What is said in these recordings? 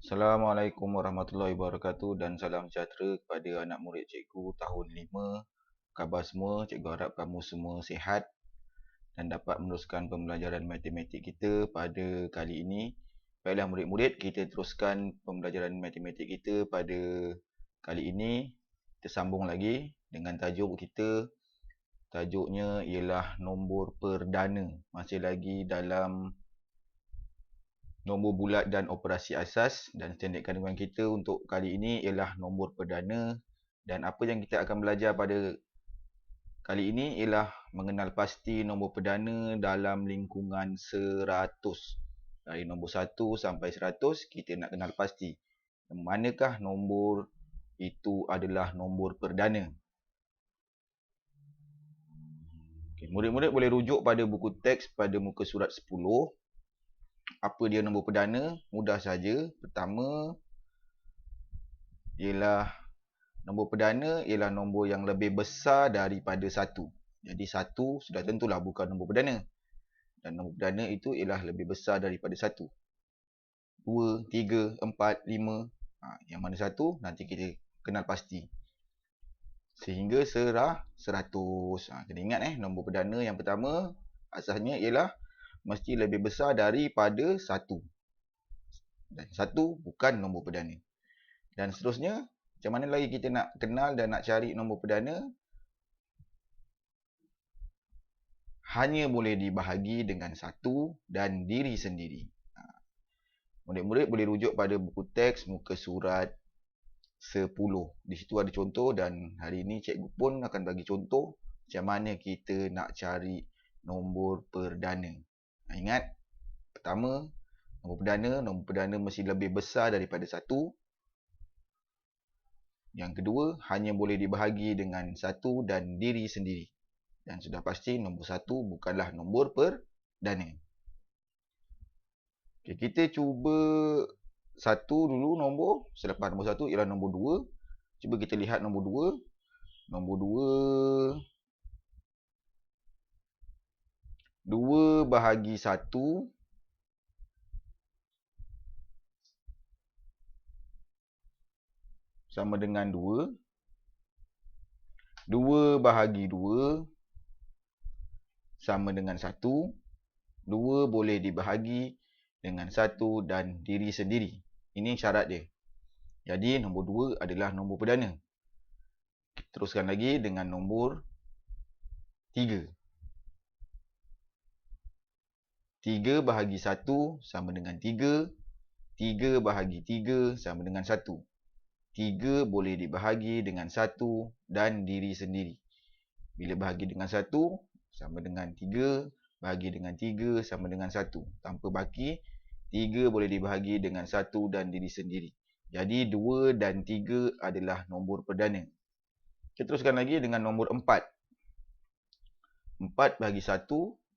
Assalamualaikum warahmatullahi wabarakatuh dan salam sejahtera kepada anak murid cikgu tahun 5. Khabar semua, cikgu harap kamu semua sihat dan dapat meneruskan pembelajaran matematik kita pada kali ini. Baiklah murid-murid, kita teruskan pembelajaran matematik kita pada kali ini. Kita sambung lagi dengan tajuk kita. Tajuknya ialah nombor perdana. Masih lagi dalam nombor bulat dan operasi asas, dan standard kandungan kita untuk kali ini ialah nombor perdana. Dan apa yang kita akan belajar pada kali ini ialah mengenal pasti nombor perdana dalam lingkungan 100. Dari nombor 1 sampai 100 kita nak kenal pasti manakah nombor itu adalah nombor perdana. Murid-murid boleh rujuk pada buku teks pada muka surat 10. Apa dia nombor perdana? Mudah saja. Pertama ialah nombor perdana ialah nombor yang lebih besar daripada 1. Jadi 1 sudah tentulah bukan nombor perdana. Dan nombor perdana itu ialah lebih besar daripada 1. 2, 3, 4, 5. Yang mana 1 nanti kita kenal pasti. Sehingga 100. Kena ingat nombor perdana yang pertama asasnya ialah mesti lebih besar daripada 1. Dan 1 bukan nombor perdana. Dan seterusnya, macam mana lagi kita nak kenal dan nak cari nombor perdana? Hanya boleh dibahagi dengan 1 dan diri sendiri. Murid-murid boleh rujuk pada buku teks muka surat 10. Di situ ada contoh dan hari ini cikgu pun akan bagi contoh macam mana kita nak cari nombor perdana. Ingat, pertama, nombor perdana mesti lebih besar daripada 1. Yang kedua, hanya boleh dibahagi dengan 1 dan diri sendiri. Dan sudah pasti nombor 1 bukanlah nombor perdana. Okay, kita cuba 1 dulu nombor. Selepas nombor 1 ialah nombor 2. Cuba kita lihat nombor 2. Nombor 2 bahagi 1 sama dengan 2. 2 bahagi 2 sama dengan 1. 2 boleh dibahagi dengan 1 dan diri sendiri. Ini syarat dia. Jadi nombor 2 adalah nombor perdana. Teruskan lagi dengan nombor 3. 3 bahagi 1 sama dengan 3. 3 bahagi 3 sama dengan 1. 3 boleh dibahagi dengan 1 dan diri sendiri. Bila bahagi dengan 1 sama dengan 3, bahagi dengan 3 sama dengan 1. Tanpa baki, 3 boleh dibahagi dengan 1 dan diri sendiri. Jadi 2 dan 3 adalah nombor perdana. Kita teruskan lagi dengan nombor 4. 4 bahagi 1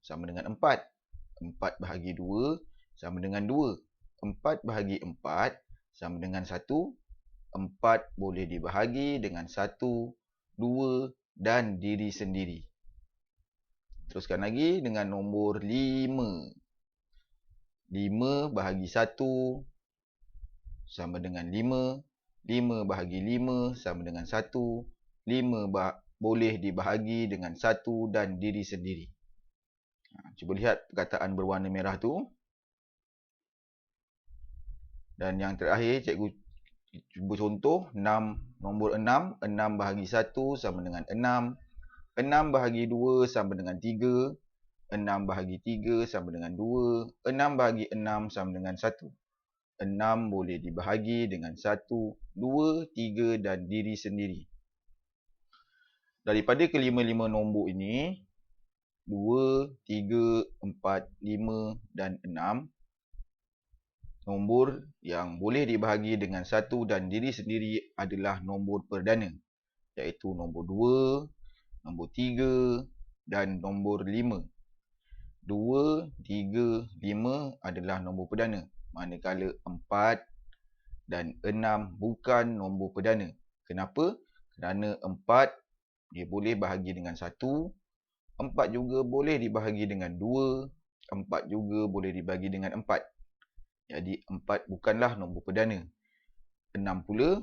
sama dengan 4. 4 bahagi 2 sama dengan 2. 4 bahagi 4 sama dengan 1. 4 boleh dibahagi dengan 1, 2 dan diri sendiri. Teruskan lagi dengan nombor 5. 5 bahagi 1 sama dengan 5. 5 bahagi 5 sama dengan 1. 5 boleh dibahagi dengan 1 dan diri sendiri. Cuba lihat perkataan berwarna merah tu. Dan yang terakhir, cikgu cuba contoh 6. Nombor 6. 6 bahagi 1 sama dengan 6. 6 bahagi 2 sama dengan 3. 6 bahagi 3 sama dengan 2. 6 bahagi 6 sama dengan 1. 6 boleh dibahagi dengan 1, 2, 3 dan diri sendiri. Daripada kelima-lima nombor ini, 2, 3, 4, 5 dan 6, nombor yang boleh dibahagi dengan 1 dan diri sendiri adalah nombor perdana, iaitu nombor 2, nombor 3 dan nombor 5. 2, 3, 5 adalah nombor perdana, manakala 4 dan 6 bukan nombor perdana. Kenapa? Kerana 4 dia boleh bahagi dengan 1, 4 juga boleh dibahagi dengan 2, 4 juga boleh dibahagi dengan 4. Jadi 4 bukanlah nombor perdana. 6 pula,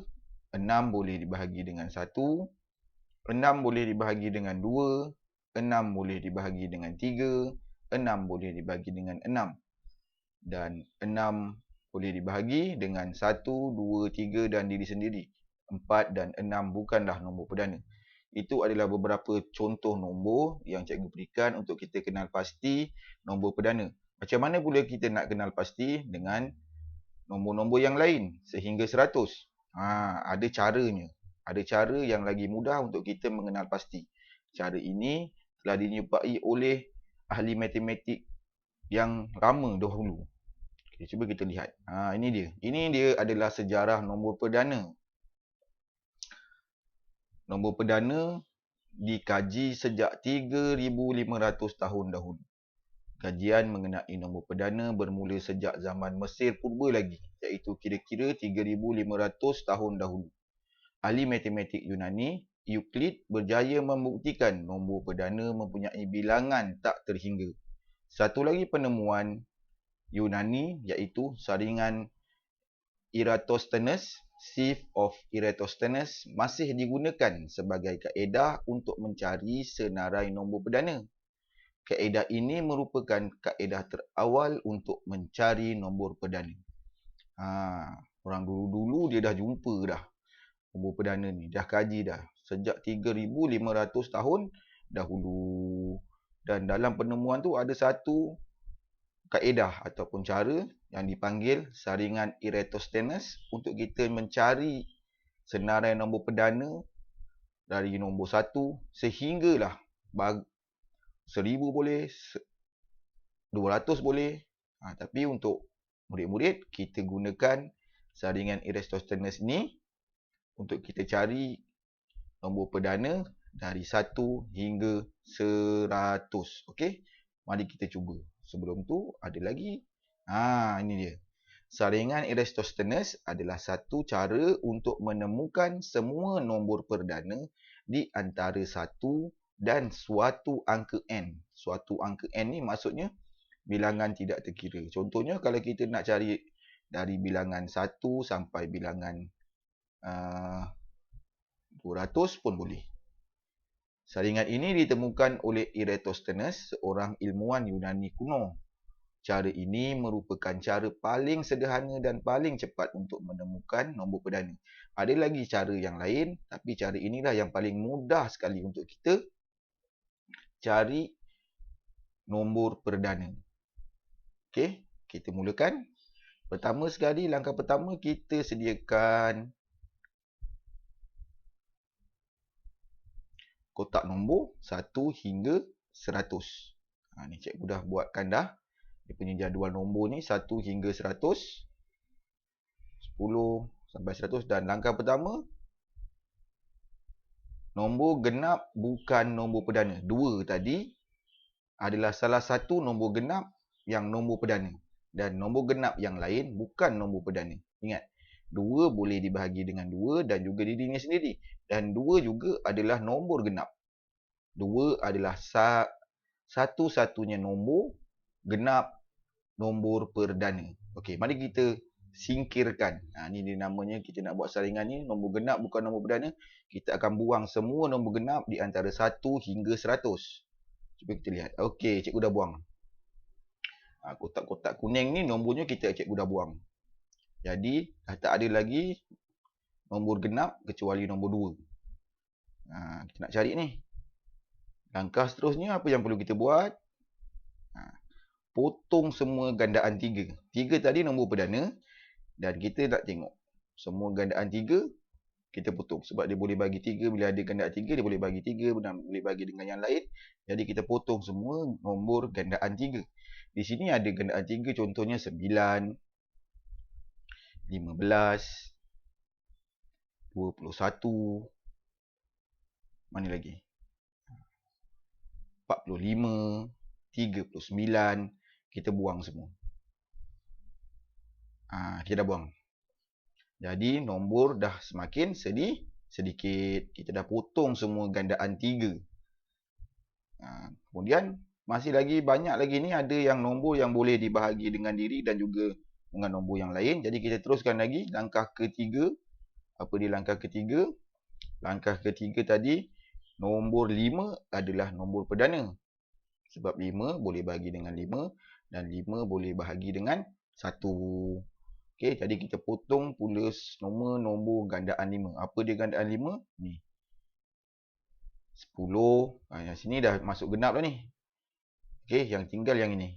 6 boleh dibahagi dengan 1, 6 boleh dibahagi dengan 2, 6 boleh dibahagi dengan 3, 6 boleh dibahagi dengan 6. Dan 6 boleh dibahagi dengan 1, 2, 3 dan diri sendiri. 4 dan 6 bukanlah nombor perdana. Itu adalah beberapa contoh nombor yang cikgu berikan untuk kita kenal pasti nombor perdana. Macam mana pula kita nak kenal pasti dengan nombor-nombor yang lain sehingga 100? Ada caranya. Ada cara yang lagi mudah untuk kita mengenal pasti. Cara ini telah dinyupai oleh ahli matematik yang lama dahulu. Okay, cuba kita lihat. Ini dia. Ini dia adalah sejarah nombor perdana. Nombor perdana dikaji sejak 3,500 tahun dahulu. Kajian mengenai nombor perdana bermula sejak zaman Mesir purba lagi, iaitu kira-kira 3,500 tahun dahulu. Ahli matematik Yunani, Euclid, berjaya membuktikan nombor perdana mempunyai bilangan tak terhingga. Satu lagi penemuan Yunani iaitu saringan Eratosthenes, sieve of Eratosthenes, masih digunakan sebagai kaedah untuk mencari senarai nombor perdana. Kaedah ini merupakan kaedah terawal untuk mencari nombor perdana. Orang dulu-dulu dia dah jumpa dah nombor perdana ni, dah kaji dah sejak 3,500 tahun dahulu. Dan dalam penemuan tu ada satu kaedah ataupun cara yang dipanggil saringan Eratosthenes untuk kita mencari senarai nombor perdana dari nombor 1 sehinggalah 1000 boleh, 200 boleh. Tapi untuk murid-murid, kita gunakan saringan Eratosthenes ni untuk kita cari nombor perdana dari 1 hingga 100. Okey, mari kita cuba. Sebelum tu ada lagi. Ini dia. Saringan Eratosthenes adalah satu cara untuk menemukan semua nombor perdana di antara 1 dan suatu angka n. Suatu angka n ni maksudnya bilangan tidak terkira. Contohnya kalau kita nak cari dari bilangan 1 sampai bilangan 200 pun boleh. Saringan ini ditemukan oleh Eratosthenes, seorang ilmuwan Yunani kuno. Cara ini merupakan cara paling sederhana dan paling cepat untuk menemukan nombor perdana. Ada lagi cara yang lain, tapi cara inilah yang paling mudah sekali untuk kita cari nombor perdana. Okey, kita mulakan. Pertama sekali, langkah pertama kita sediakan kotak nombor 1 hingga 100. Ni cikgu dah buatkan dah. Dia punya jadual nombor ni 1 hingga 100. 10 sampai 100. Dan langkah pertama, nombor genap bukan nombor perdana. 2 tadi adalah salah satu nombor genap yang nombor perdana. Dan nombor genap yang lain bukan nombor perdana. Ingat, 2 boleh dibahagi dengan 2 dan juga dirinya sendiri. Dan 2 juga adalah nombor genap. 2 adalah satu-satunya nombor genap nombor perdana. Okey, mari kita singkirkan. Ni dia namanya, kita nak buat saringan ni, nombor genap bukan nombor perdana. Kita akan buang semua nombor genap di antara 1 hingga 100. Cuba kita lihat. Okey, cikgu dah buang. Kotak-kotak kuning ni nombornya cikgu dah buang. Jadi, dah tak ada lagi nombor genap kecuali nombor 2. Kita nak cari ni. Langkah seterusnya, apa yang perlu kita buat? Potong semua gandaan 3. 3 tadi nombor perdana. Dan kita nak tengok semua gandaan 3 kita potong. Sebab dia boleh bagi 3. Bila ada gandaan 3, dia boleh bagi 3 dan boleh bagi dengan yang lain. Jadi kita potong semua nombor gandaan 3. Di sini ada gandaan 3, contohnya 9, 15, 21, mana lagi? 45, 39, kita buang semua. Kita dah buang. Jadi nombor dah semakin sedikit. Kita dah potong semua gandaan 3. Kemudian masih lagi banyak lagi ni, ada yang nombor yang boleh dibahagi dengan diri dan juga dengan nombor yang lain. Jadi kita teruskan lagi langkah ketiga. Apa dia langkah ketiga? Langkah ketiga tadi, nombor 5 adalah nombor perdana. Sebab 5 boleh bahagi dengan 5 dan 5 boleh bahagi dengan 1. Okey, jadi kita potong pula nombor gandaan 5. Apa dia gandaan 5? Ni. 10. Yang sini dah masuk genap dah ni. Okey, yang tinggal yang ini.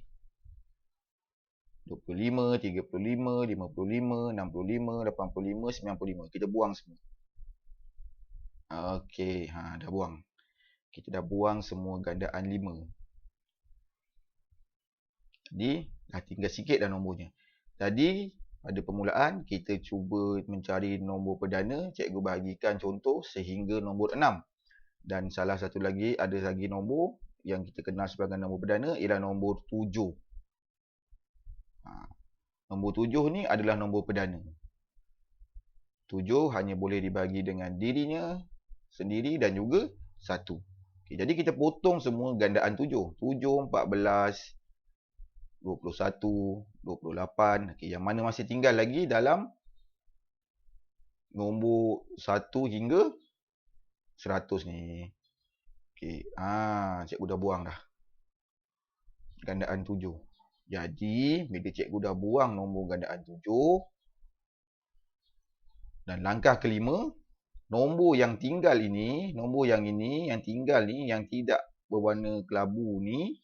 25, 35, 55, 65, 85, 95. Kita buang semua. Okey, dah buang. Kita dah buang semua gandaan 5. Jadi, dah tinggal sikit dah nombornya. Jadi, pada permulaan, kita cuba mencari nombor perdana. Cikgu bahagikan contoh sehingga nombor 6. Dan salah satu lagi, ada lagi nombor yang kita kenal sebagai nombor perdana ialah nombor 7. Nombor 7 ni adalah nombor perdana. 7 hanya boleh dibagi dengan dirinya sendiri dan juga 1. Okay, jadi kita potong semua gandaan 7. 7, 14, 21, 28. Okay, yang mana masih tinggal lagi dalam nombor 1 hingga 100 ni. Okay, cikgu dah buang dah gandaan 7. Jadi, bila cikgu dah buang nombor gandaan 7, dan langkah kelima, nombor yang tinggal ini, nombor yang ini, yang tinggal ni, yang tidak berwarna kelabu ni,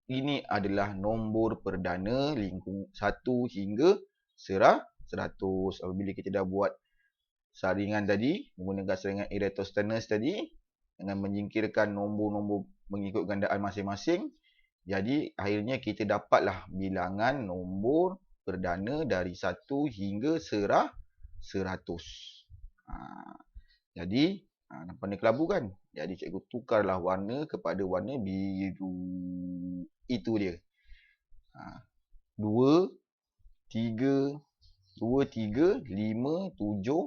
ini adalah nombor perdana lingkung 1 hingga 100. Apabila kita dah buat saringan tadi, menggunakan saringan Eratosthenes tadi, dengan menyingkirkan nombor-nombor mengikut gandaan masing-masing, jadi akhirnya kita dapatlah bilangan nombor perdana dari 1 hingga 100. Jadi, nampak ni kelabu kan? Jadi cikgu tukarlah warna kepada warna biru. Itu dia. 2, 3, 5, 7,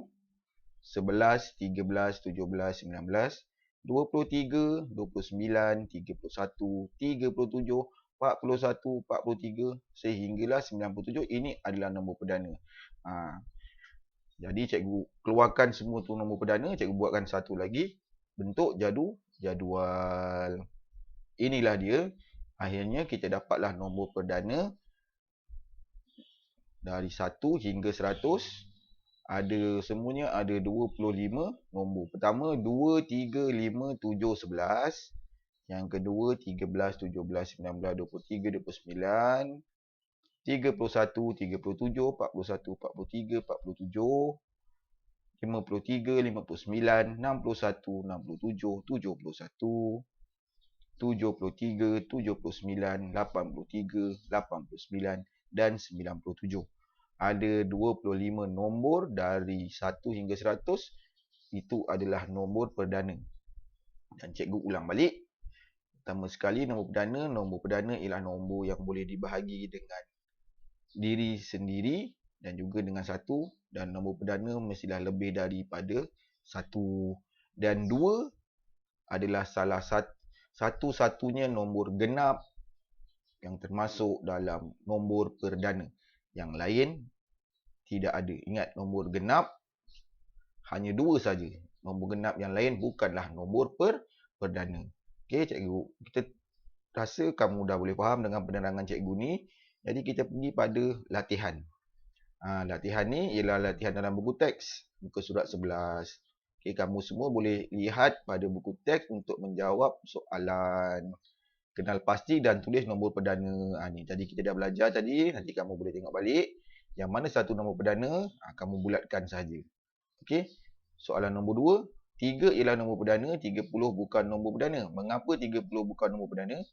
11, 13, 17, 19, 23, 29, 31, 37, 41, 43 sehinggalah 97. Ini adalah nombor perdana. Jadi cikgu keluarkan semua tu nombor perdana, cikgu buatkan satu lagi bentuk jadual. Inilah dia. Akhirnya kita dapatlah nombor perdana dari 1 hingga 100. Ada semuanya ada 25 nombor. Pertama 2, 3, 5, 7, 11. Yang kedua 13, 17, 19, 23, 29, 31, 37, 41, 43, 47, 53, 59, 61, 67, 71, 73, 79, 83, 89 dan 97. Ada 25 nombor dari 1 hingga 100. Itu adalah nombor perdana. Dan cikgu ulang balik. Pertama sekali, nombor perdana ialah nombor yang boleh dibahagi dengan diri sendiri dan juga dengan 1. Dan nombor perdana mestilah lebih daripada 1. Dan 2 adalah salah satu-satunya nombor genap yang termasuk dalam nombor perdana. Yang lain tidak ada. Ingat, nombor genap hanya 2 saja. Nombor genap yang lain bukanlah nombor perdana. Okey, cikgu, kita rasa kamu dah boleh faham dengan penerangan cikgu ni. Jadi kita pergi pada latihan. Latihan ni ialah latihan dalam buku teks, muka surat 11. Okey, kamu semua boleh lihat pada buku teks untuk menjawab soalan. Kenal pasti dan tulis nombor perdana. Ni tadi kita dah belajar tadi. Nanti kamu boleh tengok balik. Yang mana satu nombor perdana, kamu bulatkan saja. Okey. Soalan nombor 2. 3 ialah nombor perdana. 30 bukan nombor perdana. Mengapa 30 bukan nombor perdana?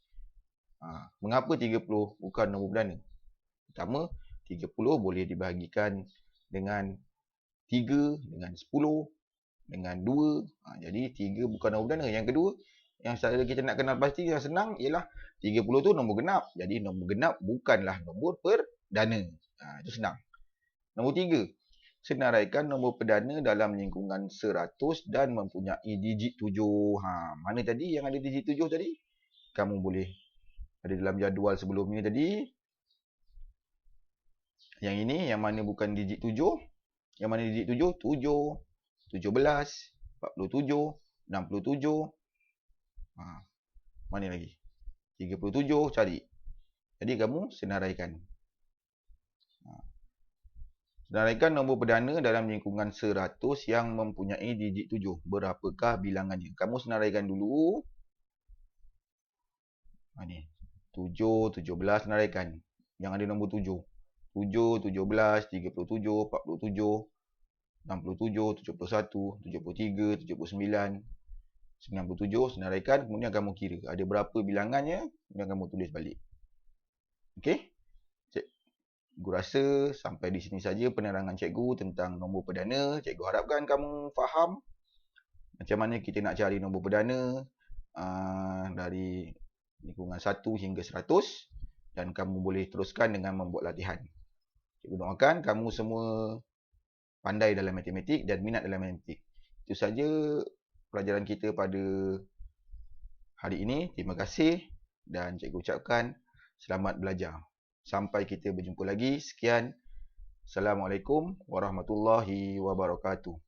Mengapa 30 bukan nombor perdana? Pertama, 30 boleh dibahagikan dengan 3, dengan 10, dengan 2. Jadi 3 bukan nombor perdana. Yang kedua, yang kita nak kenal pasti yang senang ialah 30 tu nombor genap. Jadi nombor genap bukanlah nombor perdana. Itu senang. Nombor 3. Senaraikan nombor perdana dalam lingkungan 100 dan mempunyai digit 7. Mana tadi yang ada digit 7 tadi? Kamu boleh ada dalam jadual sebelumnya tadi. Yang ini yang mana bukan digit 7? Yang mana digit 7? 7, 17, 47, 67. Mana lagi? 37 cari. Jadi kamu senaraikan. Senaraikan nombor perdana dalam lingkungan 100 yang mempunyai digit 7. Berapakah bilangannya? Kamu senaraikan dulu. Ni 7, 17 senaraikan. Yang ada nombor 7. 7, 17, 37, 47, 67, 71, 73, 79, 97. Senaraikan, kemudian kamu kira ada berapa bilangannya, kemudian kamu tulis balik. Okey? Cikgu rasa sampai di sini saja penerangan cikgu tentang nombor perdana. Cikgu harapkan kamu faham macam mana kita nak cari nombor perdana dari lingkungan 1 hingga 100, dan kamu boleh teruskan dengan membuat latihan. Cikgu doakan kamu semua pandai dalam matematik dan minat dalam matematik. Itu saja pelajaran kita pada hari ini. Terima kasih dan cikgu ucapkan selamat belajar. Sampai kita berjumpa lagi. Sekian. Assalamualaikum warahmatullahi wabarakatuh.